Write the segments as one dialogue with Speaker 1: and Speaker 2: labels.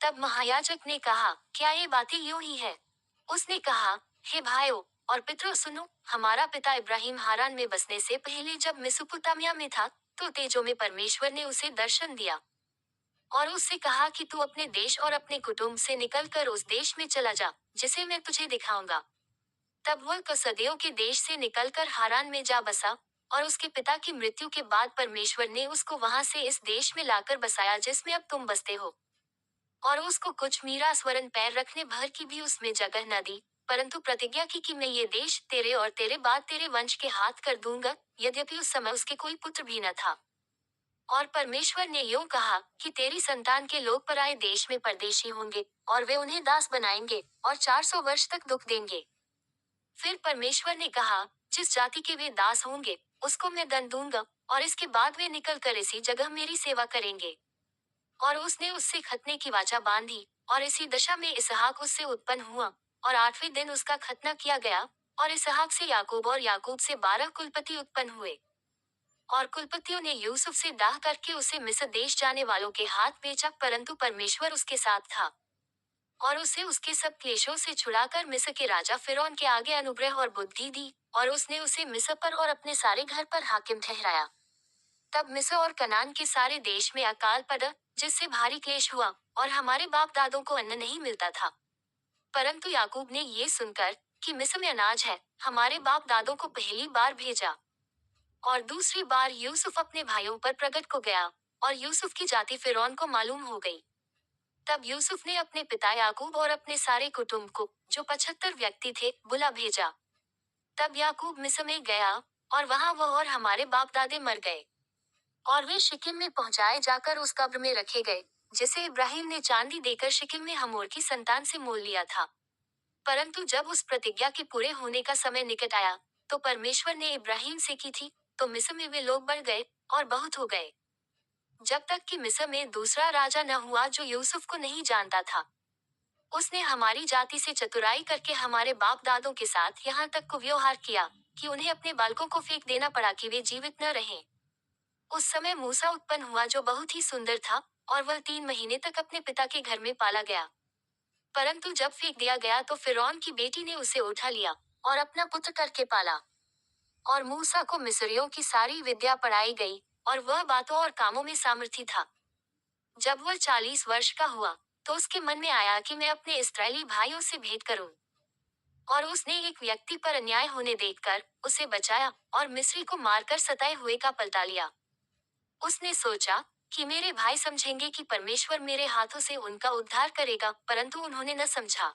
Speaker 1: तब महायाजक ने कहा, क्या ये बातें यूं ही है? उसने कहा, हे भाइयों और पितरों सुनो, हमारा पिता इब्राहिम हारान में बसने से पहले जब मेसोपोटामिया में था, तो तेजो में परमेश्वर ने उसे दर्शन दिया और उससे कहा कि तू अपने देश और अपने कुटुंब से निकलकर उस देश में चला जा, जिसे मैं तुझे दिखाऊंगा। तब वह कसदियों के देश से निकलकर हारान में जा बसा, और उसके पिता की मृत्यु के बाद परमेश्वर ने उसको वहां से इस देश में लाकर बसाया जिसमें अब तुम बसते हो। और उसको कुछ मीरास वरन पैर रखने भर की भी उसमें जगह न दी, परंतु प्रतिज्ञा की कि मैं ये देश तेरे और तेरे बाद तेरे वंश के हाथ कर दूंगा, यद्यपि उस समय उसके कोई पुत्र भी न था। और परमेश्वर ने यूं कहा कि तेरी संतान के लोग पराए देश में परदेशी होंगे, और वे उन्हें दास बनाएंगे, और 400 वर्ष तक दुख देंगे। फिर परमेश्वर ने कहा, जिस जाति के वे दास होंगे, उसको मैं दंड दूंगा, और इसके बाद वे निकलकर इसी जगह मेरी सेवा करेंगे। और उसने उससे खतने की वाचा बांधी, और इसी दशा में इसहाक उससे उत्पन्न हुआ, और 8वें दिन उसका खतना किया गया, और इसहाक से याकूब और याकूब से 12 कुलपति उत्पन्न हुए। और कुलपतियों ने यूसुफ से डाह करके उसे मिस्र देश जाने वालों के हाथ बेचा, परंतु परमेश्वर उसके साथ था और उसे उसके सब क्लेशों से छुड़ाकर मिस्र के राजा फिरौन के आगे अनुग्रह और बुद्धि दी, और उसने उसे मिस्र पर और अपने सारे घर पर हाकिम ठहराया। तब मिस्र और कनान के सारे देश में अकाल पड़ा, जिससे भारी क्लेश हुआ, और हमारे बाप दादों को अन्न नहीं मिलता था। परंतु याकूब ने ये सुनकर कि मिस्र में अनाज है, हमारे बाप दादों को पहली बार भेजा। और दूसरी बार यूसुफ अपने भाइयों पर प्रगट को गया, और यूसुफ की जाति फिरौन को मालूम हो गई। तब यूसुफ ने अपने पिता याकूब और अपने सारे कुटुंब को, जो 75 व्यक्ति थे, बुला भेजा। तब याकूब मिस्र में गया, और वहां वह और हमारे बाप दादे मर गए, और वे शिकिम में पहुंचाए जाकर उस कब्र में रखे गए, जिसे इब्राहिम ने चांदी देकर शिकिम में हमोर की संतान से मोल लिया था। परंतु जब उस प्रतिज्ञा के पूरे होने का समय निकट आया, तो परमेश्वर ने इब्राहिम से की थी, तो मिस्र में वे लोग बढ़ गए और बहुत हो गए, जब तक कि मिस्र में दूसरा राजा न हुआ जो यूसुफ को नहीं जानता था। उसने हमारी जाति से चतुराई करके हमारे बाप दादों के साथ यहाँ तक को व्यवहार किया कि उन्हें अपने बालकों को फेंक देना पड़ा कि वे जीवित न रहें। उस समय मूसा उत्पन्न हुआ जो बहुत ही सुंदर था, और वह 3 महीने तक अपने पिता के घर में पाला गया। परंतु जब फेंक दिया गया तो फिरौन की बेटी ने उसे उठा लिया और अपना पुत्र करके पाला। और मूसा को मिस्रियों की सारी विद्या पढ़ाई गई, और वह बातों और कामों में सामर्थी था। जब वह 40 वर्ष का हुआ, तो उसके मन में आया कि मैं अपने इस्राएली भाइयों से भेंट करूं। और उसने एक व्यक्ति पर अन्याय होने देखकर उसे बचाया, और मिस्री को मारकर सताए हुए का पलटा लिया। उसने सोचा कि मेरे भाई समझेंगे कि परमेश्वर मेरे हाथों से उनका उद्धार करेगा, परंतु उन्होंने न समझा।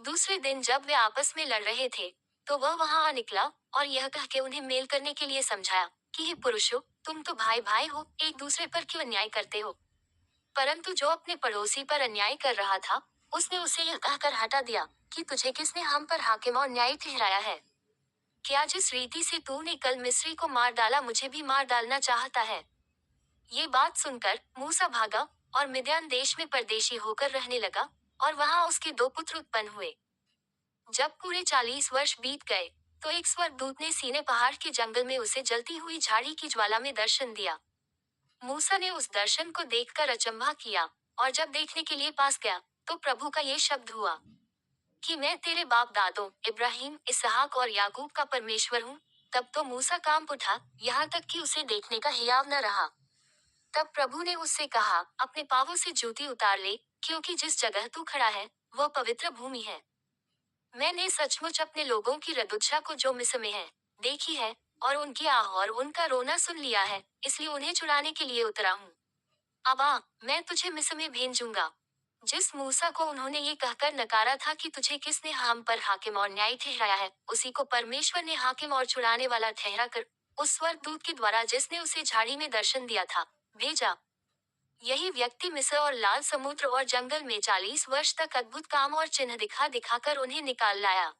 Speaker 1: दूसरे दिन जब वे आपस में लड़ रहे थे, तो वह वहां आ निकला, और यह कह के उन्हें मेल करने के लिए समझाया कि हे पुरुषों, तुम तो भाई भाई हो, एक दूसरे पर क्यों अन्याय करते हो? परंतु जो अपने पड़ोसी पर अन्याय कर रहा था, उसने उसे यह कहकर हटा दिया कि तुझे किसने हम पर हाकिम और न्यायी ठहराया है? क्या जिस रीति से तूने कल मिस्री को मार डाला मुझे भी मार डालना चाहता है? ये बात सुनकर मूसा भागा, और मिद्यान देश में परदेशी होकर रहने लगा, और वहां उसके 2 पुत्र उत्पन्न हुए। जब पूरे 40 वर्ष बीत गए, तो एक स्वर्गदूत ने सीने पहाड़ के जंगल में उसे जलती हुई झाड़ी की ज्वाला में दर्शन दिया। मूसा ने उस दर्शन को देखकर अचंभा किया, और जब देखने के लिए पास गया, तो प्रभु का ये शब्द हुआ कि मैं तेरे बाप दादों इब्राहिम, इसहाक और याकूब का परमेश्वर हूँ। तब तो मूसा कांप उठा, यहाँ तक कि उसे देखने का हियाव न रहा। तब प्रभु ने उससे कहा, अपने पांवों से जूती उतार ले, क्योंकि जिस जगह तू खड़ा है, वह पवित्र भूमि है। मैंने सचमुच अपने लोगों की रदुच्छा को जो मिस्र में है, देखी है, और उनकी आह और उनका रोना सुन लिया है, इसलिए उन्हें छुड़ाने के लिए उतरा हूँ। अब आ, मैं तुझे मिस्र में भेजूंगा। जिस मूसा को उन्होंने ये कहकर नकारा था कि तुझे किसने हम पर हाकिम और न्यायी ठहराया है, उसी को परमेश्वर ने हाकिम और छुड़ाने वाला ठहरा कर, उस स्वर्गदूत के द्वारा जिसने उसे झाड़ी में दर्शन दिया था, भेजा। यही व्यक्ति मिस्र और लाल समुद्र और जंगल में 40 वर्ष तक अद्भुत काम और चिन्ह दिखा दिखाकर उन्हें निकाल लाया।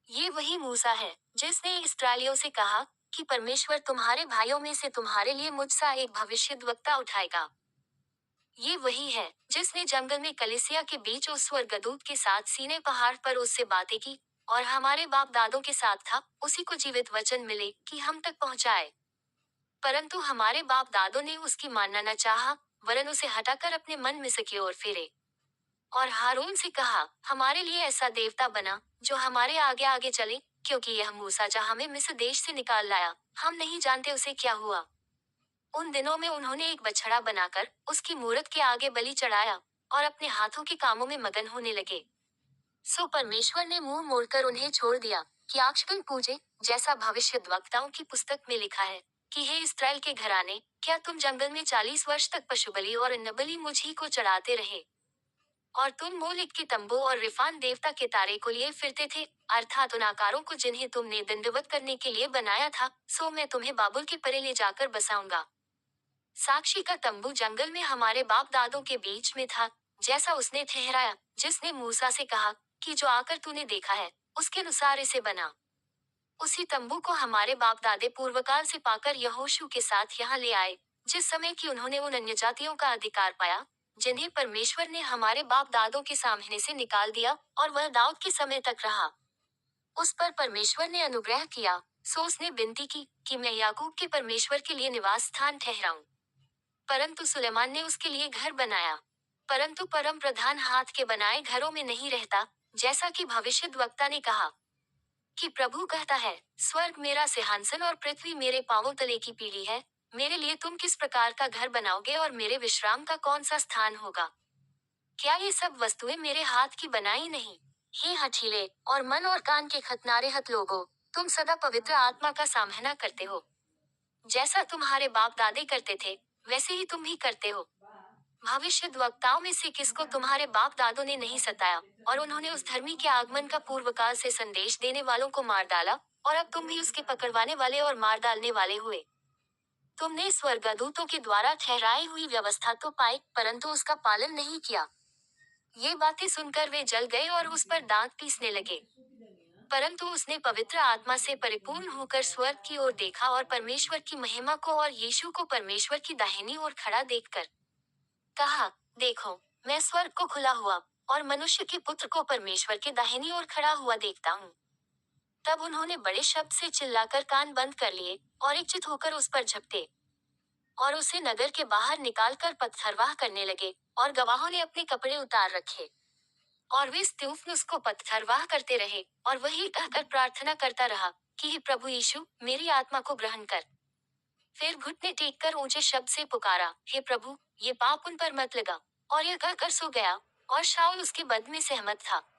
Speaker 1: ये वही मूसा है जिसने इस्राएलियों से कहा कि परमेश्वर तुम्हारे भाइयों में से तुम्हारे लिए मुझसा एक भविष्यद्वक्ता उठाएगा। ये वही है जिसने जंगल में कलीसिया के बीच उस स्वर्गदूत के साथ सीने पहाड़ पर उससे बातें की, और हमारे बाप दादों के साथ था, उसी को जीवित वचन मिले कि हम तक पहुंचाए। परंतु हमारे बाप दादों ने उसकी मानना न चाहा, वरन उसे हटाकर अपने मन मिस्र की ओर फेरे। और हारून से कहा, हमारे लिए ऐसा देवता बना जो हमारे आगे आगे चले, क्योंकि यह मूसा जहाँ हमें मिस्र देश से निकाल लाया, हम नहीं जानते उसे क्या हुआ। उन दिनों में उन्होंने एक बछड़ा बनाकर उसकी मूरत के आगे बलि चढ़ाया और अपने हाथों के कामों में मगन होने लगे। सो परमेश्वर ने मुंह मोड़कर उन्हें छोड़ दिया कि आक्षगण पूजे, जैसा भविष्यद्वक्ताओं की पुस्तक में लिखा है कि हे इस्राएल के घराने, क्या तुम जंगल में 40 वर्ष तक पशु बलि और अन्न बलि मुझ ही को चढ़ाते रहे? और तुम मोलिक के तंबू और रिफान देवता के तारे को लिए फिरते थे, अर्थात उन आकारों को जिन्हें तुमने दंडवत करने के लिए बनाया था। सो मैं तुम्हें बाबुल के परे ले जाकर बसाऊंगा। साक्षी का तंबू जंगल में हमारे बाप दादों के बीच में था, जैसा उसने ठहराया, जिसने मूसा से कहा कि जो आकर तूने देखा है उसके अनुसार इसे बना। उसी तंबू को हमारे बाप दादे पूर्वकाल से पाकर यहोशू के साथ यहाँ ले आए, जिस समय कि उन्होंने उन अन्य जातियों का अधिकार पाया जिन्हें परमेश्वर ने हमारे बाप दादों के सामने से निकाल दिया, और वह दाऊद के समय तक रहा। उस पर परमेश्वर ने अनुग्रह किया, सो उसने विनती की कि मैं याकूब के परमेश्वर के लिए निवास स्थान ठहराऊं। परंतु सुलेमान ने उसके लिए घर बनाया। परंतु परम प्रधान हाथ के बनाए घरों में नहीं रहता, जैसा कि भविष्यद्वक्ता ने कहा कि प्रभु कहता है, स्वर्ग मेरा सिंहासन और पृथ्वी मेरे पांवों तले की पीढ़ी है। मेरे लिए तुम किस प्रकार का घर बनाओगे और मेरे विश्राम का कौन सा स्थान होगा? क्या ये सब वस्तुएं मेरे हाथ की बनाई नहीं? हे हठीले और मन और कान के खतनारे हत लोगों, तुम सदा पवित्र आत्मा का सामना करते हो। जैसा तुम्हारे बाप दादे करते थे, वैसे ही तुम भी करते हो। भविष्यद्वक्ताओं में से किसको तुम्हारे बाप दादों ने नहीं सताया, और उन्होंने उस धर्मी के आगमन का पूर्वकाल से संदेश देने वालों को मार डाला, और अब तुम भी उसके पकड़वाने वाले और मार डालने वाले हुए। तुमने स्वर्गदूतों के द्वारा ठहराई हुई व्यवस्था तो पाई, परंतु उसका पालन नहीं किया। ये बातें सुनकर वे जल गए और उस पर दांत पीसने लगे। परंतु उसने पवित्र आत्मा से परिपूर्ण होकर स्वर्ग की ओर देखा और परमेश्वर की महिमा को और यीशु को परमेश्वर की दाहिनी ओर खड़ा देखकर कहा, देखो, मैं स्वर्ग को खुला हुआ और मनुष्य के पुत्र को परमेश्वर के दाहिनी ओर खड़ा हुआ देखता हूँ। तब उन्होंने बड़े शब्द से चिल्लाकर कान बंद कर लिए और इच्छित होकर उस पर झपटे और उसे नगर के बाहर निकालकर पत्थरवाह करने लगे, और गवाहों ने अपने कपड़े उतार रखे और वे स्तिफनुस को पत्थरवाह करते रहे, और वही कहकर प्रार्थना करता रहा कि हे प्रभु यीशु, मेरी आत्मा को ग्रहण कर। फिर घुटने टेक कर ऊंचे शब्द से पुकारा, हे प्रभु, ये पाप उन पर मत लगा। और यह कहकर सो गया, और शाऊल उसके बद में सहमत था।